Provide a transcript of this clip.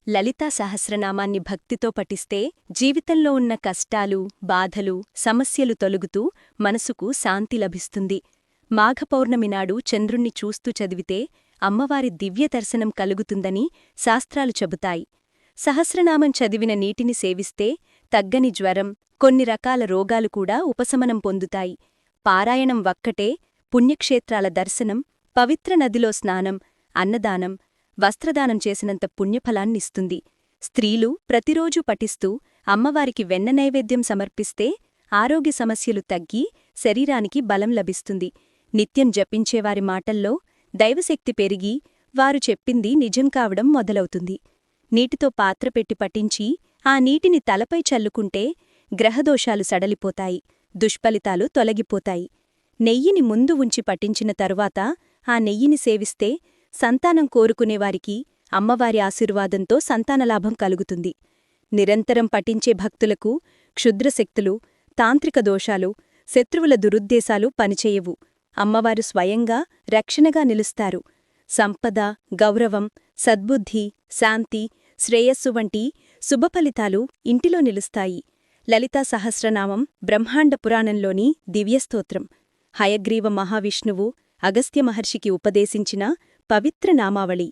లలితా సహస్రనామాన్ని భక్తితో పఠిస్తే జీవితంలో ఉన్న కష్టాలు, బాధలు, సమస్యలు తొలగుతూ మనసుకు శాంతి లభిస్తుంది. మాఘపౌర్ణమి నాడు చంద్రుణ్ణి చూస్తూ చదివితే అమ్మవారి దివ్యదర్శనం కలుగుతుందని శాస్త్రాలు చెబుతాయి. సహస్రనామం చదివిన నీటిని సేవిస్తే తగ్గని జ్వరం, కొన్ని రకాల రోగాలు కూడా ఉపశమనం పొందుతాయి. పారాయణం వక్కటే పుణ్యక్షేత్రాల దర్శనం, పవిత్ర నదిలో స్నానం, అన్నదానం, వస్త్రదానం చేసినంత పుణ్యఫలాన్నిస్తుంది. స్త్రీలు ప్రతిరోజూ పఠిస్తూ అమ్మవారికి వెన్న నైవేద్యం సమర్పిస్తే ఆరోగ్య సమస్యలు తగ్గి శరీరానికి బలం లభిస్తుంది. నిత్యం జపించేవారి మాటల్లో దైవశక్తి పెరిగి వారు చెప్పింది నిజం కావడం మొదలవుతుంది. నీటితో పాత్ర పెట్టి పఠించి ఆ నీటిని తలపై చల్లుకుంటే గ్రహదోషాలు సడలిపోతాయి, దుష్ఫలితాలు తొలగిపోతాయి. నెయ్యిని ముందు ఉంచి పఠించిన తరువాత ఆ నెయ్యిని సేవిస్తే సంతానం కోరుకునేవారికి అమ్మవారి ఆశీర్వాదంతో సంతానలాభం కలుగుతుంది. నిరంతరం పఠించే భక్తులకు క్షుద్రశక్తులు, తాంత్రిక దోషాలు, శత్రువుల దురుద్దేశాలు పనిచేయవు. అమ్మవారు స్వయంగా రక్షణగా నిలుస్తారు. సంపద, గౌరవం, సద్బుద్ధి, శాంతి, శ్రేయస్సు వంటి శుభఫలితాలు ఇంటిలో నిలుస్తాయి. లలితా సహస్రనామం బ్రహ్మాండ పురాణంలోని దివ్యస్తోత్రం. హయగ్రీవ మహావిష్ణువు అగస్త్య మహర్షికి ఉపదేశించిన పవిత్ర నామావళి.